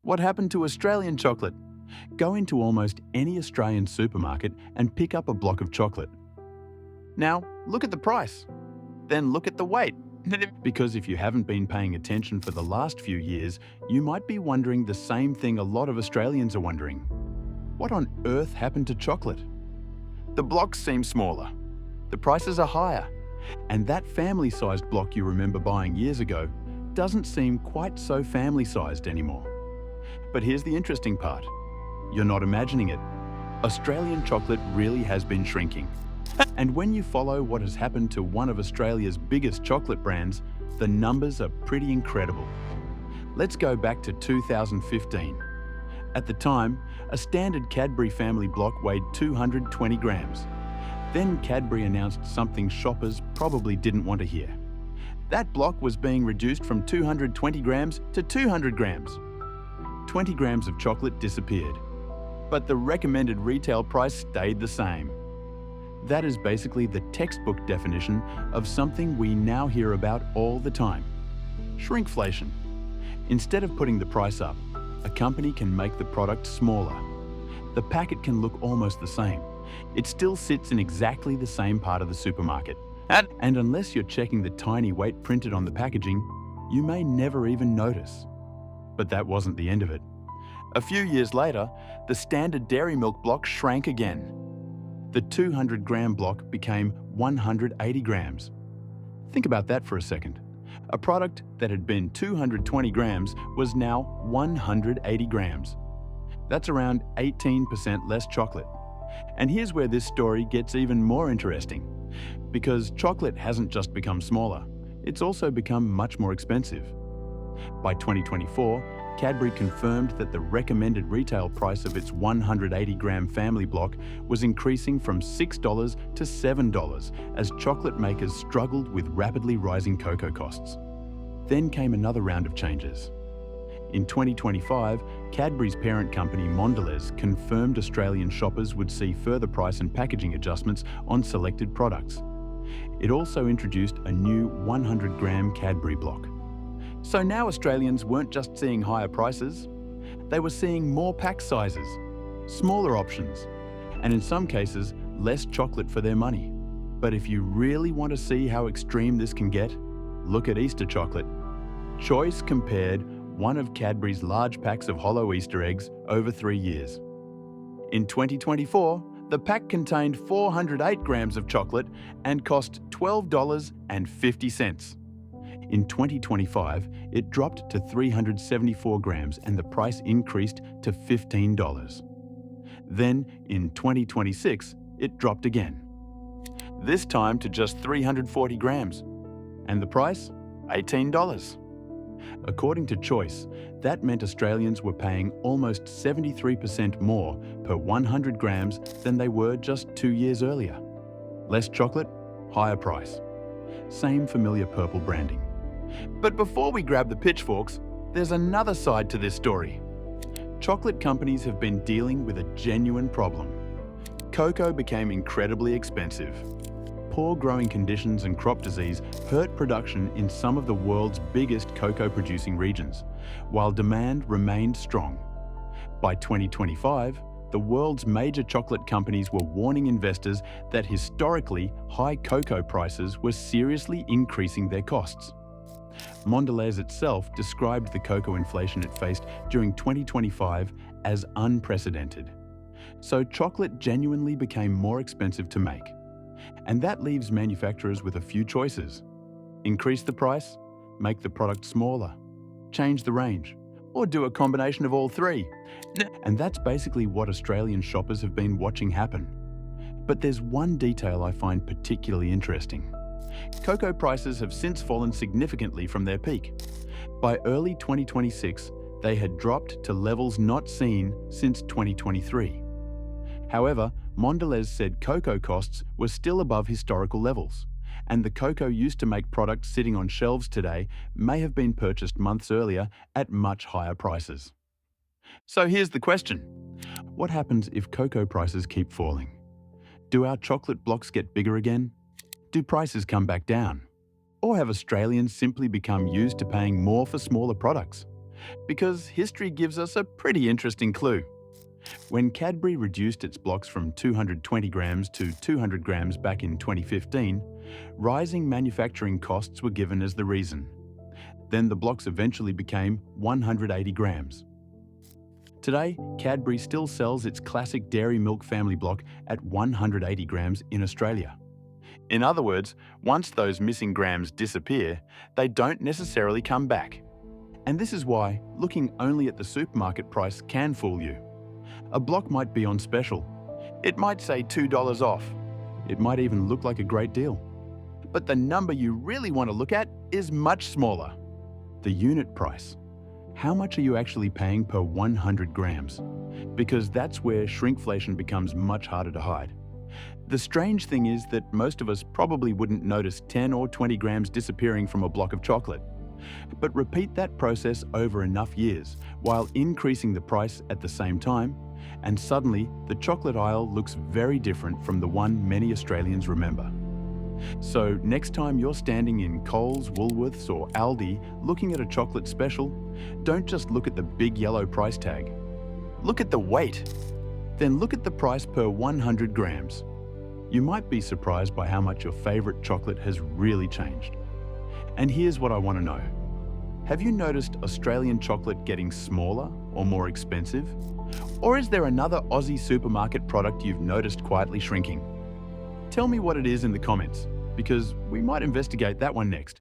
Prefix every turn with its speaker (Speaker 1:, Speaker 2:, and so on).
Speaker 1: What happened to Australian chocolate? Go into almost any Australian supermarket and pick up a block of chocolate. Now, look at the price. Then look at the weight. Because if you haven't been paying attention for the last few years, you might be wondering the same thing a lot of Australians are wondering. What on earth happened to chocolate? The blocks seem smaller. The prices are higher. And that family-sized block you remember buying years ago doesn't seem quite so family-sized anymore. But here's the interesting part. You're not imagining it. Australian chocolate really has been shrinking. And when you follow what has happened to one of Australia's biggest chocolate brands, the numbers are pretty incredible. Let's go back to 2015. At the time, a standard Cadbury family block weighed 220 grams. Then Cadbury announced something shoppers probably didn't want to hear. That block was being reduced from 220 grams to 200 grams. 20 grams of chocolate disappeared, but the recommended retail price stayed the same. That is basically the textbook definition of something we now hear about all the time: shrinkflation. Instead of putting the price up, a company can make the product smaller. The packet can look almost the same. It still sits in exactly the same part of the supermarket. And unless you're checking the tiny weight printed on the packaging, you may never even notice. But that wasn't the end of it. A few years later, the standard dairy milk block shrank again. The 200-gram block became 180 grams. Think about that for a second. A product that had been 220 grams was now 180 grams. That's around 18% less chocolate. And here's where this story gets even more interesting. Because chocolate hasn't just become smaller, it's also become much more expensive. By 2024, Cadbury confirmed that the recommended retail price of its 180-gram family block was increasing from $6 to $7 as chocolate makers struggled with rapidly rising cocoa costs. Then came another round of changes. In 2025, Cadbury's parent company Mondelez confirmed Australian shoppers would see further price and packaging adjustments on selected products. It also introduced a new 100-gram Cadbury block. So now Australians weren't just seeing higher prices, they were seeing more pack sizes, smaller options, and in some cases, less chocolate for their money. But if you really want to see how extreme this can get, look at Easter chocolate. Choice compared one of Cadbury's large packs of hollow Easter eggs over 3 years. In 2024, the pack contained 408 grams of chocolate and cost $12.50. In 2025, it dropped to 374 grams and the price increased to $15. Then, in 2026, it dropped again. This time to just 340 grams. And the price? $18. According to Choice, that meant Australians were paying almost 73% more per 100 grams than they were just 2 years earlier. Less chocolate, higher price. Same familiar purple branding. But before we grab the pitchforks, there's another side to this story. Chocolate companies have been dealing with a genuine problem. Cocoa became incredibly expensive. Poor growing conditions and crop disease hurt production in some of the world's biggest cocoa-producing regions, while demand remained strong. By 2025, the world's major chocolate companies were warning investors that historically high cocoa prices were seriously increasing their costs. Mondelez itself described the cocoa inflation it faced during 2025 as unprecedented. So chocolate genuinely became more expensive to make. And that leaves manufacturers with a few choices. Increase the price, make the product smaller, change the range, or do a combination of all three. And that's basically what Australian shoppers have been watching happen. But there's one detail I find particularly interesting. Cocoa prices have since fallen significantly from their peak. By early 2026, they had dropped to levels not seen since 2023. However, Mondelez said cocoa costs were still above historical levels, and the cocoa used to make products sitting on shelves today may have been purchased months earlier at much higher prices. So here's the question. What happens if cocoa prices keep falling? Do our chocolate blocks get bigger again? Do prices come back down? Or have Australians simply become used to paying more for smaller products? Because history gives us a pretty interesting clue. When Cadbury reduced its blocks from 220 grams to 200 grams back in 2015, rising manufacturing costs were given as the reason. Then the blocks eventually became 180 grams. Today, Cadbury still sells its classic dairy milk family block at 180 grams in Australia. In other words, once those missing grams disappear, they don't necessarily come back. And this is why looking only at the supermarket price can fool you. A block might be on special. It might say $2 off. It might even look like a great deal. But the number you really want to look at is much smaller. The unit price. How much are you actually paying per 100 grams? Because that's where shrinkflation becomes much harder to hide. The strange thing is that most of us probably wouldn't notice 10 or 20 grams disappearing from a block of chocolate. But repeat that process over enough years while increasing the price at the same time, and suddenly the chocolate aisle looks very different from the one many Australians remember. So next time you're standing in Coles, Woolworths or Aldi looking at a chocolate special, don't just look at the big yellow price tag. Look at the weight. Then look at the price per 100 grams. You might be surprised by how much your favorite chocolate has really changed. And here's what I want to know. Have you noticed Australian chocolate getting smaller or more expensive? Or is there another Aussie supermarket product you've noticed quietly shrinking? Tell me what it is in the comments, because we might investigate that one next.